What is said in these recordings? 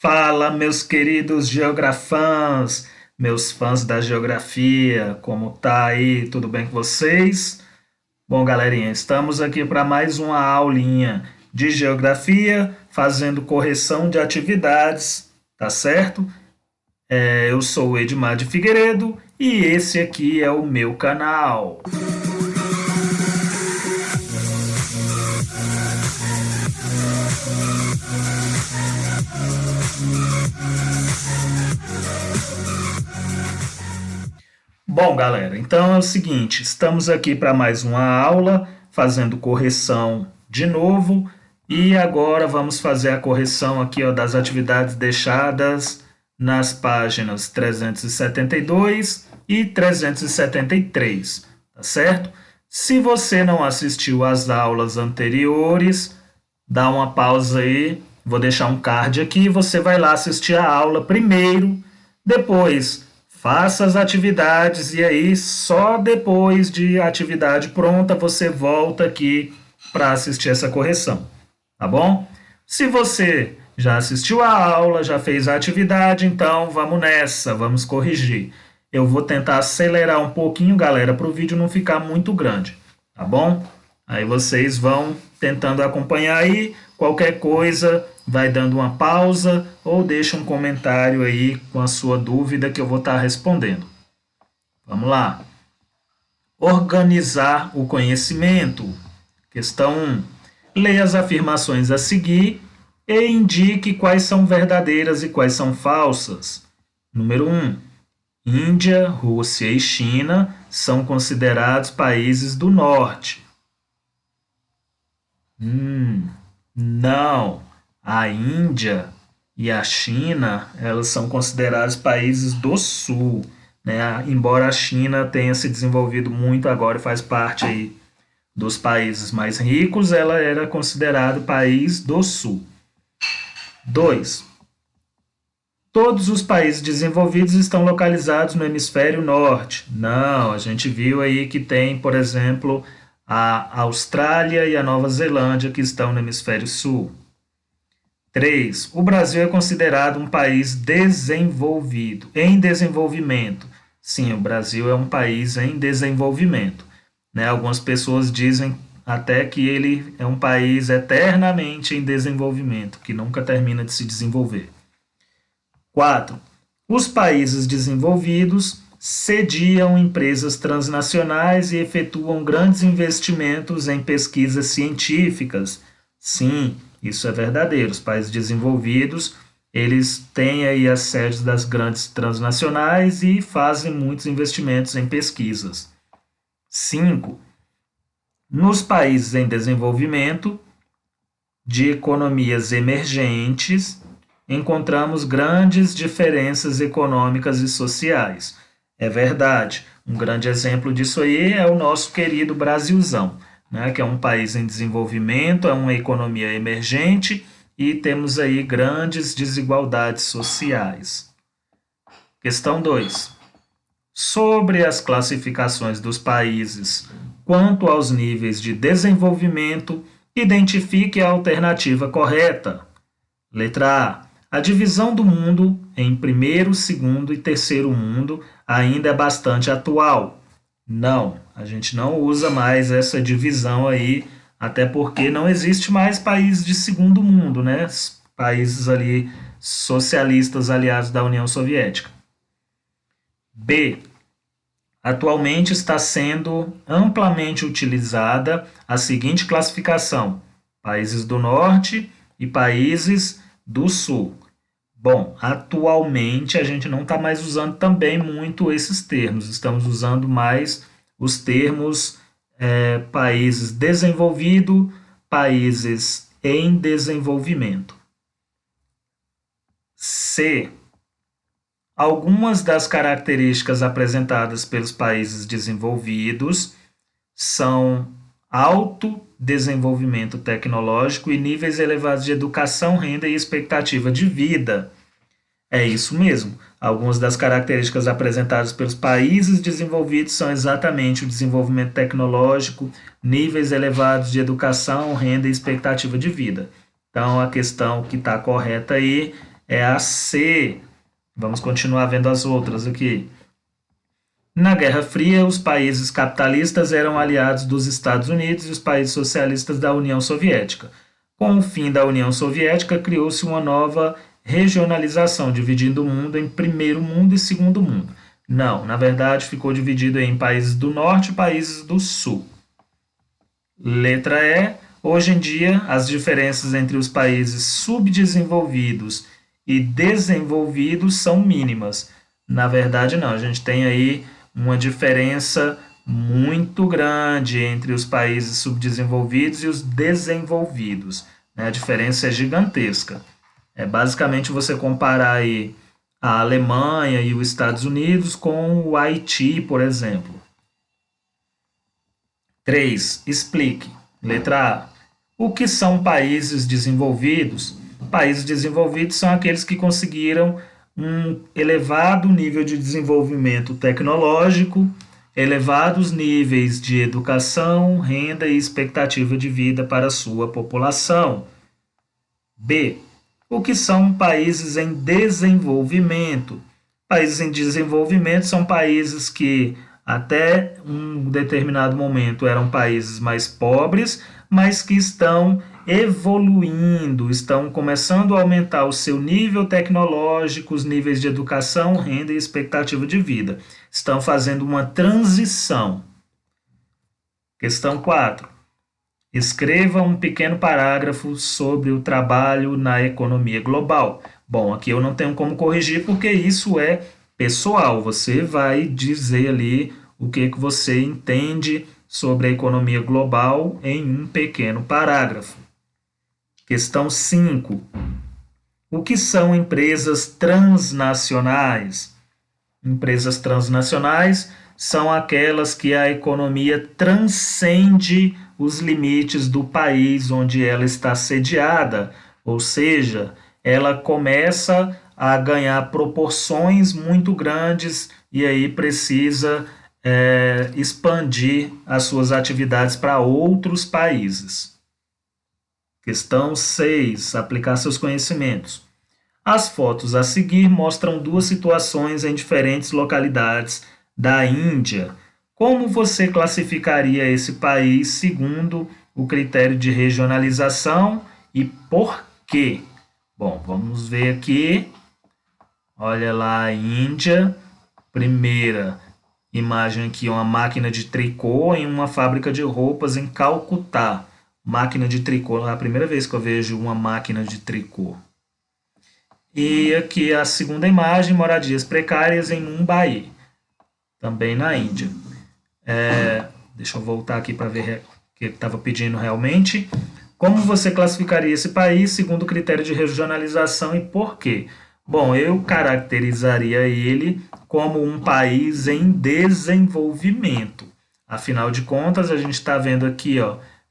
Fala, meus queridos geografãs, meus fãs da geografia, como tá aí? Tudo bem com vocês? Bom, galerinha, estamos aqui para mais uma aulinha de geografia, fazendo correção de atividades, tá certo? Eu sou o Edmar de Figueiredo e esse aqui é o meu canal. Bom, galera, então é o seguinte, estamos aqui para mais uma aula, fazendo correção de novo, e agora vamos fazer a correção aqui ó, das atividades deixadas nas páginas 372 e 373, tá certo? Se você não assistiu às aulas anteriores, dá uma pausa aí, vou deixar um card aqui, você vai lá assistir a aula primeiro, depois faça as atividades e aí só depois de atividade pronta você volta aqui para assistir essa correção, tá bom? Se você já assistiu a aula, já fez a atividade, então vamos nessa, vamos corrigir. Eu vou tentar acelerar um pouquinho, galera, para o vídeo não ficar muito grande, tá bom? Aí vocês vão tentando acompanhar aí, qualquer coisa vai dando uma pausa ou deixa um comentário aí com a sua dúvida que eu vou estar respondendo. Vamos lá. Organizar o conhecimento. Questão 1. Leia as afirmações a seguir e indique quais são verdadeiras e quais são falsas. Número 1. Índia, Rússia e China são considerados países do norte. Não, a Índia e a China, elas são consideradas países do sul, né? Embora a China tenha se desenvolvido muito agora e faz parte aí dos países mais ricos, ela era considerada país do sul. 2. Todos os países desenvolvidos estão localizados no hemisfério norte. Não, a gente viu aí que tem, por exemplo, a Austrália e a Nova Zelândia que estão no hemisfério sul. 3. O Brasil é considerado um país desenvolvido, em desenvolvimento. Sim, o Brasil é um país em desenvolvimento, né? Algumas pessoas dizem até que ele é um país eternamente em desenvolvimento, que nunca termina de se desenvolver. 4. Os países desenvolvidos sediam empresas transnacionais e efetuam grandes investimentos em pesquisas científicas. Sim, isso é verdadeiro. Os países desenvolvidos, eles têm aí as sedes das grandes transnacionais e fazem muitos investimentos em pesquisas. 5. Nos países em desenvolvimento, de economias emergentes, encontramos grandes diferenças econômicas e sociais. É verdade. Um grande exemplo disso aí é o nosso querido Brasilzão, né, que é um país em desenvolvimento, é uma economia emergente e temos aí grandes desigualdades sociais. Questão 2. Sobre as classificações dos países quanto aos níveis de desenvolvimento, identifique a alternativa correta. Letra A. A divisão do mundo em primeiro, segundo e terceiro mundo ainda é bastante atual. Não, a gente não usa mais essa divisão aí, até porque não existe mais países de segundo mundo, né? Países ali socialistas aliados da União Soviética. B. Atualmente está sendo amplamente utilizada a seguinte classificação: países do norte e países do sul. Bom, atualmente a gente não está mais usando também muito esses termos, estamos usando mais os termos países desenvolvido, países em desenvolvimento. C. Algumas das características apresentadas pelos países desenvolvidos são alto desenvolvimento tecnológico e níveis elevados de educação, renda e expectativa de vida. É isso mesmo. Algumas das características apresentadas pelos países desenvolvidos são exatamente o desenvolvimento tecnológico, níveis elevados de educação, renda e expectativa de vida. Então, a questão que está correta aí é a C. Vamos continuar vendo as outras aqui. Na Guerra Fria, os países capitalistas eram aliados dos Estados Unidos e os países socialistas da União Soviética. Com o fim da União Soviética, criou-se uma nova regionalização, dividindo o mundo em primeiro mundo e segundo mundo. Não, na verdade, ficou dividido em países do norte e países do sul. Letra E. Hoje em dia, as diferenças entre os países subdesenvolvidos e desenvolvidos são mínimas. Na verdade, não. A gente tem aí uma diferença muito grande entre os países subdesenvolvidos e os desenvolvidos, né? A diferença é gigantesca. É basicamente você comparar aí a Alemanha e os Estados Unidos com o Haiti, por exemplo. 3. Explique. Letra A. O que são países desenvolvidos? Países desenvolvidos são aqueles que conseguiram um elevado nível de desenvolvimento tecnológico, elevados níveis de educação, renda e expectativa de vida para a sua população. B. O que são países em desenvolvimento? Países em desenvolvimento são países que até um determinado momento eram países mais pobres, mas que estão evoluindo, estão começando a aumentar o seu nível tecnológico, os níveis de educação, renda e expectativa de vida. Estão fazendo uma transição. Questão 4. Escreva um pequeno parágrafo sobre o trabalho na economia global. Bom, aqui eu não tenho como corrigir porque isso é pessoal. Você vai dizer ali o que você entende sobre a economia global em um pequeno parágrafo. Questão 5. O que são empresas transnacionais? Empresas transnacionais são aquelas que a economia transcende os limites do país onde ela está sediada, ou seja, ela começa a ganhar proporções muito grandes e aí precisa expandir as suas atividades para outros países. Questão 6. Aplicar seus conhecimentos. As fotos a seguir mostram duas situações em diferentes localidades da Índia. Como você classificaria esse país segundo o critério de regionalização e por quê? Bom, vamos ver aqui. Olha lá a Índia. Primeira imagem aqui, uma máquina de tricô em uma fábrica de roupas em Calcutá. Máquina de tricô, é a primeira vez que eu vejo uma máquina de tricô. E aqui a segunda imagem, moradias precárias em Mumbai, também na Índia. Deixa eu voltar aqui para ver o que estava pedindo realmente. Como você classificaria esse país segundo o critério de regionalização e por quê? Bom, eu caracterizaria ele como um país em desenvolvimento. Afinal de contas, a gente está vendo aqui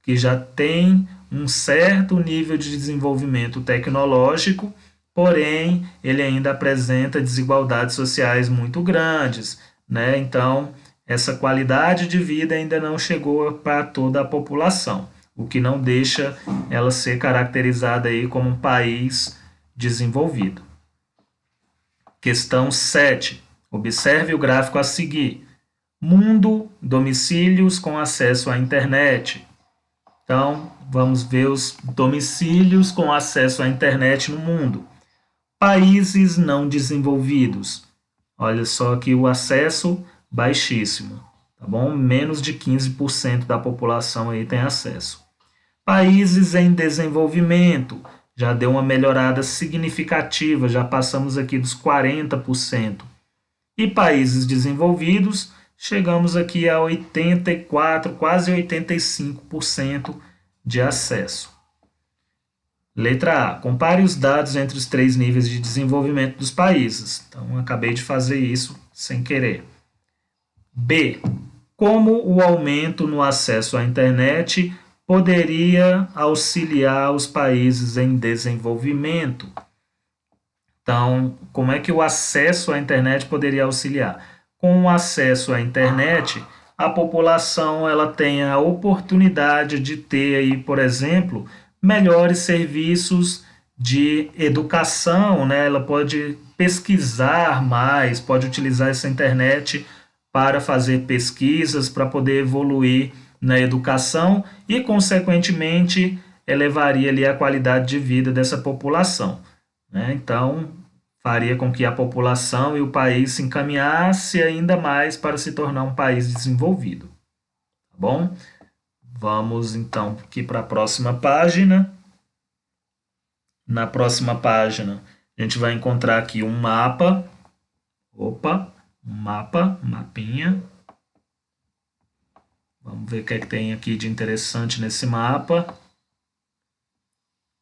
que já tem um certo nível de desenvolvimento tecnológico, porém, ele ainda apresenta desigualdades sociais muito grandes, né? Então, essa qualidade de vida ainda não chegou para toda a população, o que não deixa ela ser caracterizada aí como um país desenvolvido. Questão 7. Observe o gráfico a seguir. Mundo, domicílios com acesso à internet. Então, vamos ver os domicílios com acesso à internet no mundo. Países não desenvolvidos. Olha só aqui o acesso baixíssimo, tá bom? Menos de 15% da população aí tem acesso. Países em desenvolvimento, já deu uma melhorada significativa, já passamos aqui dos 40%. E países desenvolvidos, chegamos aqui a 84%, quase 85% de acesso. Letra A. Compare os dados entre os 3 níveis de desenvolvimento dos países. Então, acabei de fazer isso sem querer. B. Como o aumento no acesso à internet poderia auxiliar os países em desenvolvimento? Então, como é que o acesso à internet poderia auxiliar? Com o acesso à internet, a população ela tem a oportunidade de ter aí, por exemplo, melhores serviços de educação, né? Ela pode pesquisar mais, pode utilizar essa internet para fazer pesquisas, para poder evoluir na educação e, consequentemente, elevaria ali a qualidade de vida dessa população, né? Então, faria com que a população e o país se encaminhasse ainda mais para se tornar um país desenvolvido, tá bom? Vamos então aqui para a próxima página. Na próxima página, a gente vai encontrar aqui um mapa. Opa, um mapa, um mapinha. Vamos ver o que é que tem aqui de interessante nesse mapa.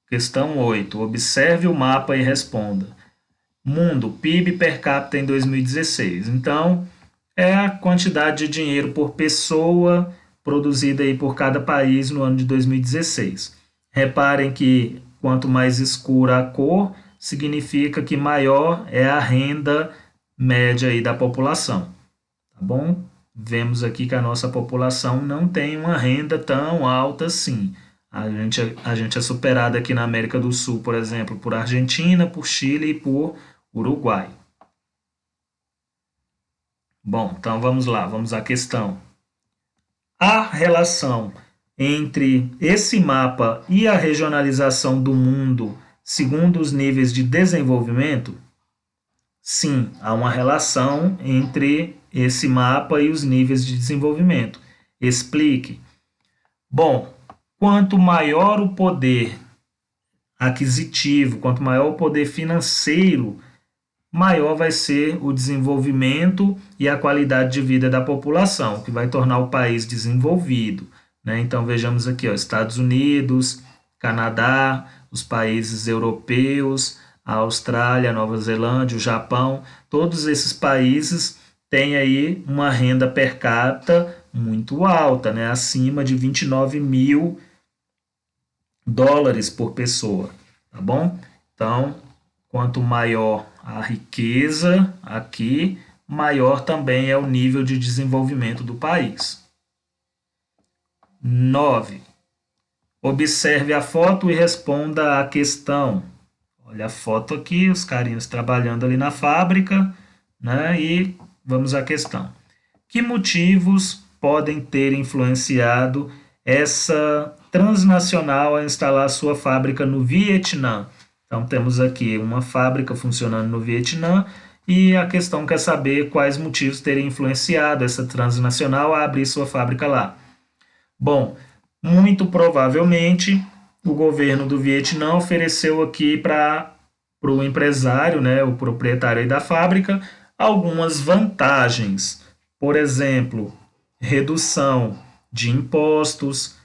Questão 8. Observe o mapa e responda. Mundo, PIB per capita em 2016. Então, é a quantidade de dinheiro por pessoa produzida aí por cada país no ano de 2016. Reparem que quanto mais escura a cor, significa que maior é a renda média aí da população, tá bom? Vemos aqui que a nossa população não tem uma renda tão alta assim. A gente é superado aqui na América do Sul, por exemplo, por Argentina, por Chile e por Uruguai. Bom, então vamos lá, vamos à questão. A relação entre esse mapa e a regionalização do mundo segundo os níveis de desenvolvimento? Sim, há uma relação entre esse mapa e os níveis de desenvolvimento. Explique. Bom, quanto maior o poder aquisitivo, quanto maior o poder financeiro, maior vai ser o desenvolvimento e a qualidade de vida da população, que vai tornar o país desenvolvido, né? Então vejamos aqui, ó, Estados Unidos, Canadá, os países europeus, a Austrália, a Nova Zelândia, o Japão, todos esses países têm aí uma renda per capita muito alta, né? Acima de 29 mil dólares por pessoa, tá bom? Então, quanto maior a riqueza aqui, maior também é o nível de desenvolvimento do país. 9. Observe a foto e responda à questão. Olha a foto aqui, os carinhas trabalhando ali na fábrica, né? E vamos à questão. Que motivos podem ter influenciado essa transnacional a instalar sua fábrica no Vietnã? Então, temos aqui uma fábrica funcionando no Vietnã e a questão quer saber quais motivos teriam influenciado essa transnacional a abrir sua fábrica lá. Bom, muito provavelmente o governo do Vietnã ofereceu aqui para o empresário, né, o proprietário da fábrica, algumas vantagens. Por exemplo, redução de impostos,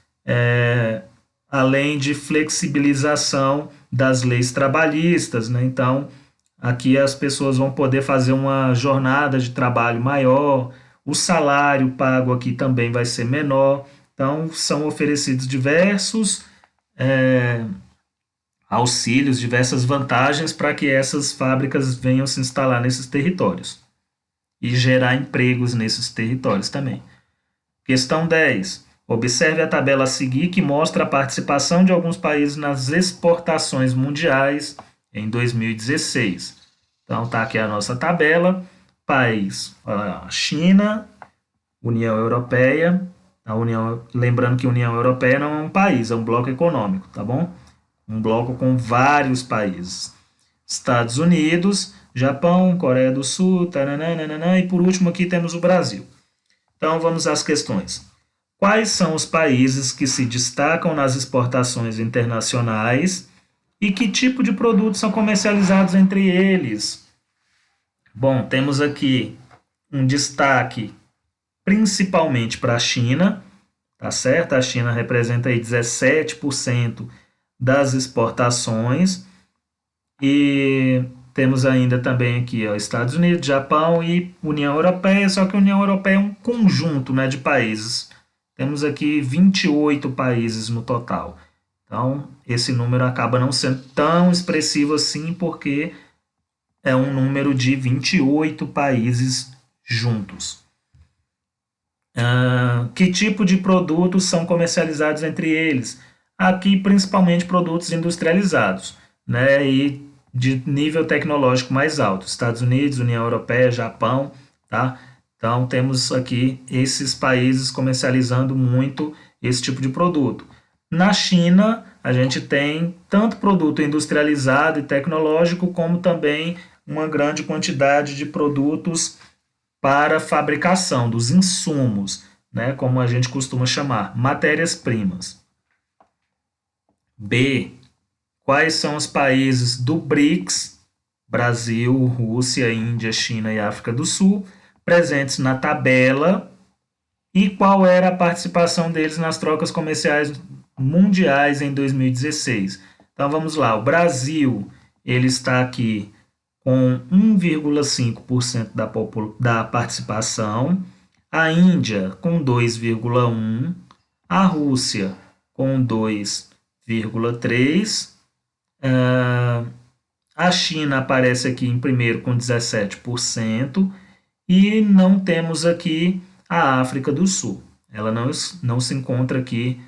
além de flexibilização das leis trabalhistas, né? Então, aqui as pessoas vão poder fazer uma jornada de trabalho maior, o salário pago aqui também vai ser menor. Então, são oferecidos diversos auxílios, diversas vantagens para que essas fábricas venham se instalar nesses territórios e gerar empregos nesses territórios também. Questão 10. Observe a tabela a seguir que mostra a participação de alguns países nas exportações mundiais em 2016. Então, está aqui a nossa tabela. País, a China, União Europeia. Lembrando que a União Europeia não é um país, é um bloco econômico, tá bom? Um bloco com vários países. Estados Unidos, Japão, Coreia do Sul, taranana, e por último aqui temos o Brasil. Então vamos às questões. Quais são os países que se destacam nas exportações internacionais e que tipo de produtos são comercializados entre eles? Bom, temos aqui um destaque principalmente para a China, tá certo? A China representa aí 17% das exportações e temos ainda também aqui, ó, Estados Unidos, Japão e União Europeia, só que a União Europeia é um conjunto, né, de países. Temos aqui 28 países no total. Então, esse número acaba não sendo tão expressivo assim, porque é um número de 28 países juntos. Que tipo de produtos são comercializados entre eles? Aqui, principalmente produtos industrializados. né, e de nível tecnológico mais alto. Estados Unidos, União Europeia, Japão, tá? Então temos aqui esses países comercializando muito esse tipo de produto. Na China, a gente tem tanto produto industrializado e tecnológico, como também uma grande quantidade de produtos para fabricação dos insumos, né, como a gente costuma chamar, matérias-primas. B. Quais são os países do BRICS, Brasil, Rússia, Índia, China e África do Sul, presentes na tabela, e qual era a participação deles nas trocas comerciais mundiais em 2016? Então vamos lá, o Brasil ele está aqui com 1,5% da participação, a Índia com 2,1%, a Rússia com 2,3%, a China aparece aqui em primeiro com 17%, e não temos aqui a África do Sul. Ela não se encontra aqui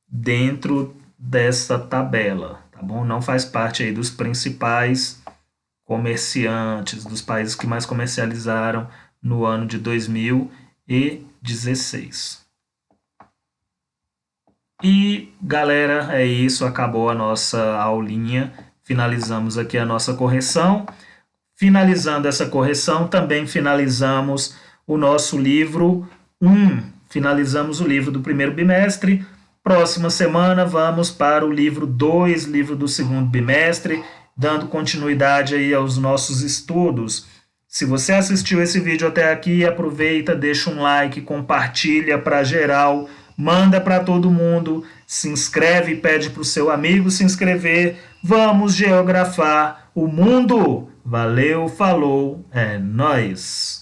dentro dessa tabela, tá bom? Não faz parte aí dos principais comerciantes, dos países que mais comercializaram no ano de 2016. E galera, é isso, acabou a nossa aulinha, finalizamos aqui a nossa correção. Finalizando essa correção, também finalizamos o nosso livro 1, finalizamos o livro do primeiro bimestre. Próxima semana vamos para o livro 2, livro do segundo bimestre, dando continuidade aí aos nossos estudos. Se você assistiu esse vídeo até aqui, aproveita, deixa um like, compartilha para geral, manda para todo mundo, se inscreve, pede para o seu amigo se inscrever. Vamos geografar o mundo! Valeu, falou, é nóis!